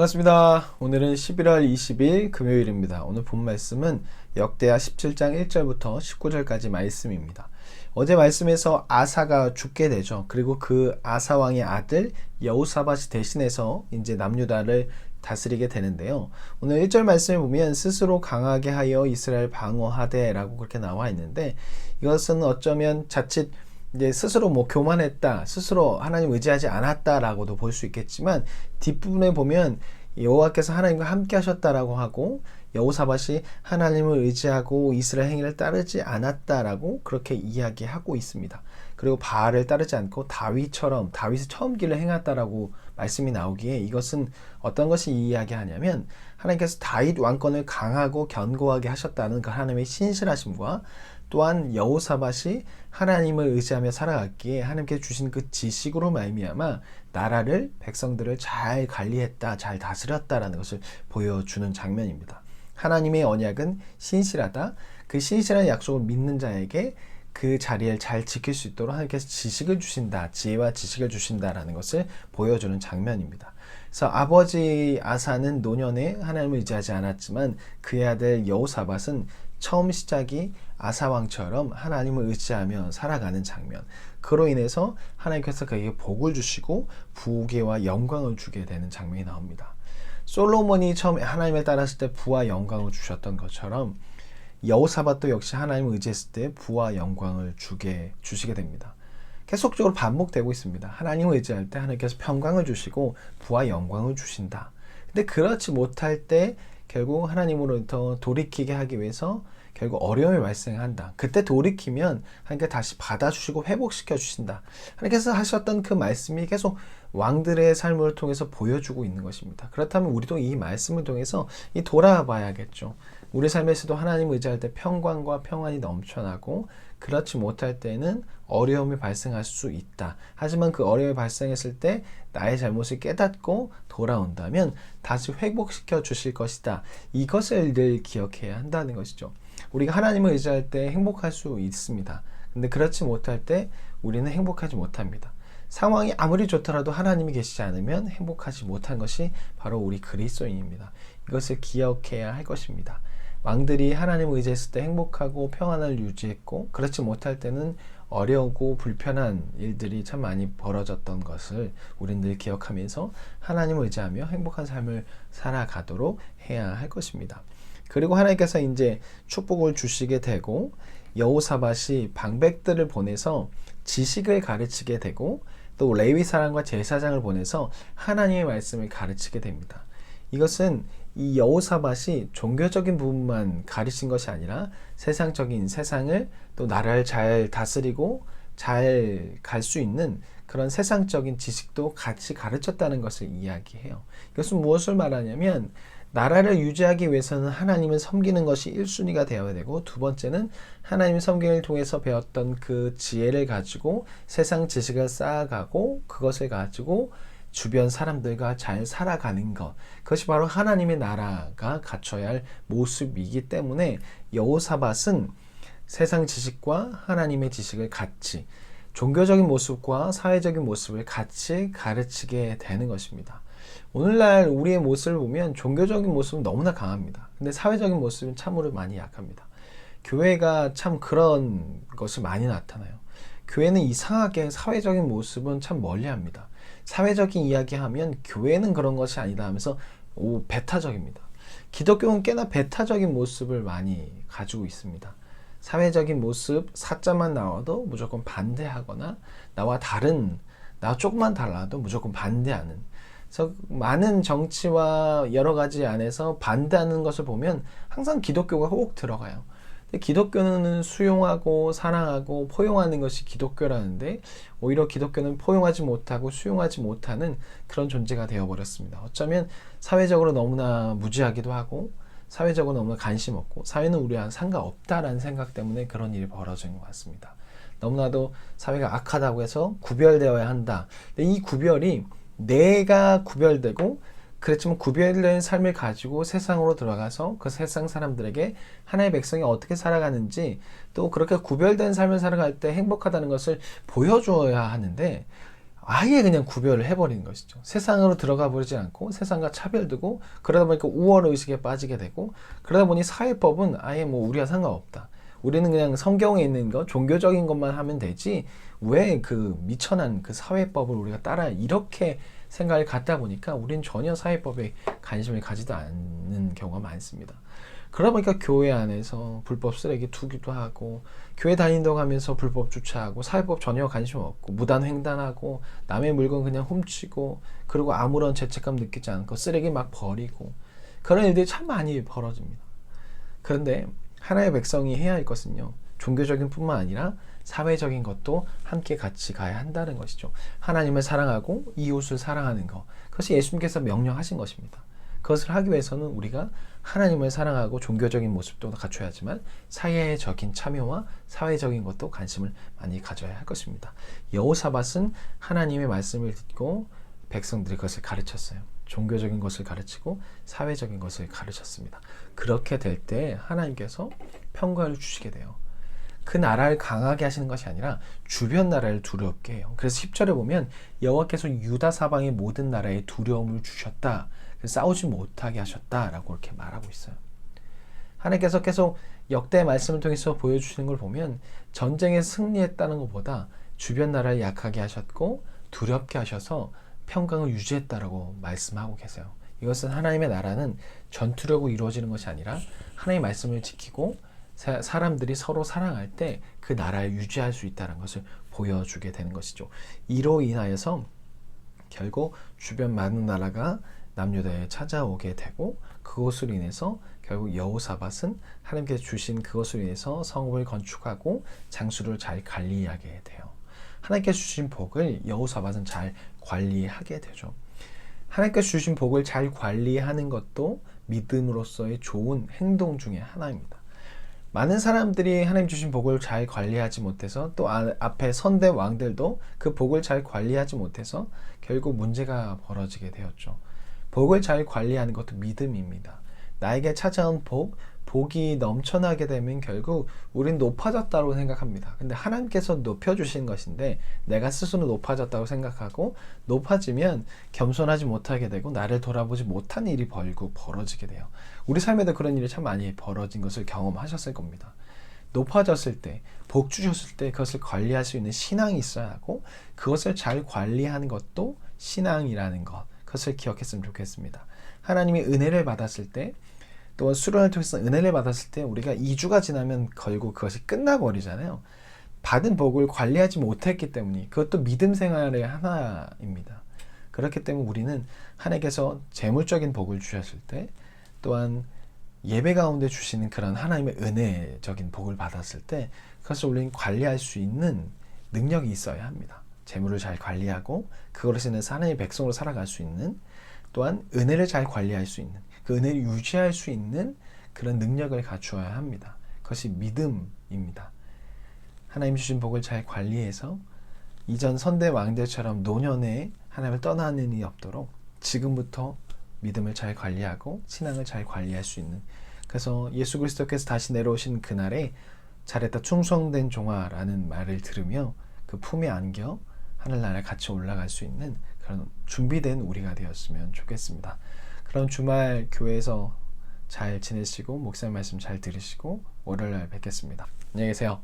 반갑습니다. 오늘은 11월 20일 금요일입니다. 오늘 본 말씀은 역대하 17장 1절부터 19절까지 말씀입니다. 어제 말씀에서 아사가 죽게 되죠. 그리고 그 아사 왕의 아들 여호사밧이 대신해서 이제 남유다를 다스리게 되는데요. 오늘 1절 말씀을 보면 스스로 강하게 하여 이스라엘 방어하되 라고 그렇게 나와 있는데, 이것은 어쩌면 자칫 이제 스스로 교만했다, 스스로 하나님 의지하지 않았다라고도 볼 수 있겠지만, 뒷부분에 보면 여호와께서 하나님과 함께 하셨다라고 하고 여호사밧이 하나님을 의지하고 이스라엘 행위를 따르지 않았다라고 그렇게 이야기하고 있습니다. 그리고 바알을 따르지 않고 다윗의 처음 길을 행했다라고 말씀이 나오기에, 이것은 어떤 것이 이야기하냐면 하나님께서 다윗 왕권을 강하고 견고하게 하셨다는 그 하나님의 신실하심과, 또한 여호사밧이 하나님을 의지하며 살아갔기에 하나님께 주신 그 지식으로 말미암아 나라를, 백성들을 잘 관리했다, 잘 다스렸다라는 것을 보여주는 장면입니다. 하나님의 언약은 신실하다. 그 신실한 약속을 믿는 자에게 그 자리를 잘 지킬 수 있도록 하나님께서 지식을 주신다, 지혜와 지식을 주신다라는 것을 보여주는 장면입니다. 그래서 아버지 아사는 노년에 하나님을 의지하지 않았지만 그의 아들 여호사밧은 처음 시작이 아사왕처럼 하나님을 의지하며 살아가는 장면, 그로 인해서 하나님께서 그에게 복을 주시고 부귀와 영광을 주게 되는 장면이 나옵니다. 솔로몬이 처음에 하나님을 따랐을 때 부와 영광을 주셨던 것처럼 여호사밧도 역시 하나님을 의지했을 때 부와 영광을 주시게 됩니다. 계속적으로 반복되고 있습니다. 하나님을 의지할 때 하나님께서 평강을 주시고 부와 영광을 주신다. 근데 그렇지 못할 때 결국 하나님으로부터 돌이키게 하기 위해서 결국 어려움이 발생한다. 그때 돌이키면 하나님께서 다시 받아주시고 회복시켜 주신다. 하나님께서 하셨던 그 말씀이 계속 왕들의 삶을 통해서 보여주고 있는 것입니다. 그렇다면 우리도 이 말씀을 통해서 돌아봐야겠죠. 우리 삶에서도 하나님을 의지할 때 평강과 평안이 넘쳐나고, 그렇지 못할 때는 어려움이 발생할 수 있다. 하지만 그 어려움이 발생했을 때 나의 잘못을 깨닫고 돌아온다면 다시 회복시켜 주실 것이다. 이것을 늘 기억해야 한다는 것이죠. 우리가 하나님을 의지할 때 행복할 수 있습니다. 근데 그렇지 못할 때 우리는 행복하지 못합니다. 상황이 아무리 좋더라도 하나님이 계시지 않으면 행복하지 못한 것이 바로 우리 그리스도인입니다. 이것을 기억해야 할 것입니다. 왕들이 하나님을 의지했을 때 행복하고 평안을 유지했고, 그렇지 못할 때는 어려우고 불편한 일들이 참 많이 벌어졌던 것을 우리는 늘 기억하면서 하나님을 의지하며 행복한 삶을 살아가도록 해야 할 것입니다. 그리고 하나님께서 이제 축복을 주시게 되고, 여호사밧이 방백들을 보내서 지식을 가르치게 되고, 또 레위 사람과 제사장을 보내서 하나님의 말씀을 가르치게 됩니다. 이것은 이 여호사밧이 종교적인 부분만 가르친 것이 아니라 세상적인, 세상을 또 나라를 잘 다스리고 잘 갈 수 있는 그런 세상적인 지식도 같이 가르쳤다는 것을 이야기해요. 이것은 무엇을 말하냐면, 나라를 유지하기 위해서는 하나님을 섬기는 것이 1순위가 되어야 되고, 두 번째는 하나님의 섬김을 통해서 배웠던 그 지혜를 가지고 세상 지식을 쌓아가고, 그것을 가지고 주변 사람들과 잘 살아가는 것, 그것이 바로 하나님의 나라가 갖춰야 할 모습이기 때문에 여호사밧은 세상 지식과 하나님의 지식을 같이, 종교적인 모습과 사회적인 모습을 같이 가르치게 되는 것입니다. 오늘날 우리의 모습을 보면 종교적인 모습은 너무나 강합니다. 근데 사회적인 모습은 참으로 많이 약합니다. 교회가 참 그런 것을 많이 나타나요. 교회는 이상하게 사회적인 모습은 참 멀리합니다. 사회적인 이야기하면 교회는 그런 것이 아니다 하면서 배타적입니다. 기독교는 꽤나 배타적인 모습을 많이 가지고 있습니다. 사회적인 모습, 사자만 나와도 무조건 반대하거나, 나와 조금만 달라도 무조건 반대하는, 그래서 많은 정치와 여러 가지 안에서 반대하는 것을 보면 항상 기독교가 꼭 들어가요. 기독교는 수용하고 사랑하고 포용하는 것이 기독교라는데, 오히려 기독교는 포용하지 못하고 수용하지 못하는 그런 존재가 되어버렸습니다. 어쩌면 사회적으로 너무나 무지하기도 하고, 사회적으로 너무나 관심 없고, 사회는 우리와 상관없다라는 생각 때문에 그런 일이 벌어진 것 같습니다. 너무나도 사회가 악하다고 해서 구별되어야 한다. 근데 이 구별이 내가 구별되고, 그렇지만 구별된 삶을 가지고 세상으로 들어가서 그 세상 사람들에게 하나님의 백성이 어떻게 살아가는지, 또 그렇게 구별된 삶을 살아갈 때 행복하다는 것을 보여줘야 하는데, 아예 그냥 구별을 해버리는 것이죠. 세상으로 들어가 버리지 않고 세상과 차별두고 그러다 보니까 우월의식에 빠지게 되고 그러다 보니 사회법은 아예 뭐 우리와 상관없다. 우리는 그냥 성경에 있는 것, 종교적인 것만 하면 되지 왜 그 미천한 그 사회법을 우리가 따라 이렇게 생각을 갖다 보니까 우리는 전혀 사회법에 관심을 가지도 않는 경우가 많습니다. 그러다 보니까 교회 안에서 불법 쓰레기 투기도 하고 교회 다닌다고 하면서 불법 주차하고 사회법 전혀 관심 없고 무단 횡단하고 남의 물건 그냥 훔치고 그리고 아무런 죄책감 느끼지 않고 쓰레기 막 버리고 그런 일들이 참 많이 벌어집니다. 그런데 하나의 백성이 해야 할 것은요, 종교적인 뿐만 아니라 사회적인 것도 함께 같이 가야 한다는 것이죠. 하나님을 사랑하고 이웃을 사랑하는 것, 그것이 예수님께서 명령하신 것입니다. 그것을 하기 위해서는 우리가 하나님을 사랑하고 종교적인 모습도 갖춰야지만 사회적인 참여와 사회적인 것도 관심을 많이 가져야 할 것입니다. 여호사밧은 하나님의 말씀을 듣고 백성들이 그것을 가르쳤어요. 종교적인 것을 가르치고 사회적인 것을 가르쳤습니다. 그렇게 될 때 하나님께서 평강을 주시게 돼요. 그 나라를 강하게 하시는 것이 아니라 주변 나라를 두렵게 해요. 그래서 10절에 보면 여호와께서 유다 사방의 모든 나라에 두려움을 주셨다. 싸우지 못하게 하셨다라고 이렇게 말하고 있어요. 하나님께서 계속 역대 말씀을 통해서 보여주시는 걸 보면 전쟁에 승리했다는 것보다 주변 나라를 약하게 하셨고 두렵게 하셔서 평강을 유지했다라고 말씀하고 계세요. 이것은 하나님의 나라는 전투력으로 이루어지는 것이 아니라 하나님의 말씀을 지키고 사람들이 서로 사랑할 때 그 나라를 유지할 수 있다는 것을 보여주게 되는 것이죠. 이로 인하여서 결국 주변 많은 나라가 남유다에 찾아오게 되고 그것으로 인해서 결국 여호사밧은 하나님께서 주신 그것으로 인해서 성읍을 건축하고 장수를 잘 관리하게 돼요. 하나님께서 주신 복을 여호사밧은 잘 관리하게 되죠. 하나님께서 주신 복을 잘 관리하는 것도 믿음으로서의 좋은 행동 중에 하나입니다. 많은 사람들이 하나님 주신 복을 잘 관리하지 못해서 또 앞에 선대 왕들도 그 복을 잘 관리하지 못해서 결국 문제가 벌어지게 되었죠. 복을 잘 관리하는 것도 믿음입니다. 나에게 찾아온 복이 넘쳐나게 되면 결국 우린 높아졌다고 생각합니다. 근데 하나님께서 높여주신 것인데 내가 스스로 높아졌다고 생각하고 높아지면 겸손하지 못하게 되고 나를 돌아보지 못한 일이 벌어지게 돼요. 우리 삶에도 그런 일이 참 많이 벌어진 것을 경험하셨을 겁니다. 높아졌을 때, 복 주셨을 때 그것을 관리할 수 있는 신앙이 있어야 하고 그것을 잘 관리하는 것도 신앙이라는 것, 그것을 기억했으면 좋겠습니다. 하나님이 은혜를 받았을 때 또한 수련을 통해서 은혜를 받았을 때 우리가 2주가 지나면 결국 그것이 끝나버리잖아요. 받은 복을 관리하지 못했기 때문에 그것도 믿음 생활의 하나입니다. 그렇기 때문에 우리는 하나님께서 재물적인 복을 주셨을 때 또한 예배 가운데 주시는 그런 하나님의 은혜적인 복을 받았을 때 그것을 우리는 관리할 수 있는 능력이 있어야 합니다. 재물을 잘 관리하고 그것을 인해서 하나님의 백성으로 살아갈 수 있는 또한 은혜를 잘 관리할 수 있는 그 은혜를 유지할 수 있는 그런 능력을 갖추어야 합니다. 그것이 믿음입니다. 하나님 주신 복을 잘 관리해서 이전 선대 왕들처럼 노년에 하나님을 떠나는 일이 없도록 지금부터 믿음을 잘 관리하고 신앙을 잘 관리할 수 있는, 그래서 예수 그리스도께서 다시 내려오신 그날에 잘했다 충성된 종아라는 말을 들으며 그 품에 안겨 하늘나라에 같이 올라갈 수 있는 그런 준비된 우리가 되었으면 좋겠습니다. 그럼 주말 교회에서 잘 지내시고 목사님 말씀 잘 들으시고 월요일날 뵙겠습니다. 안녕히 계세요.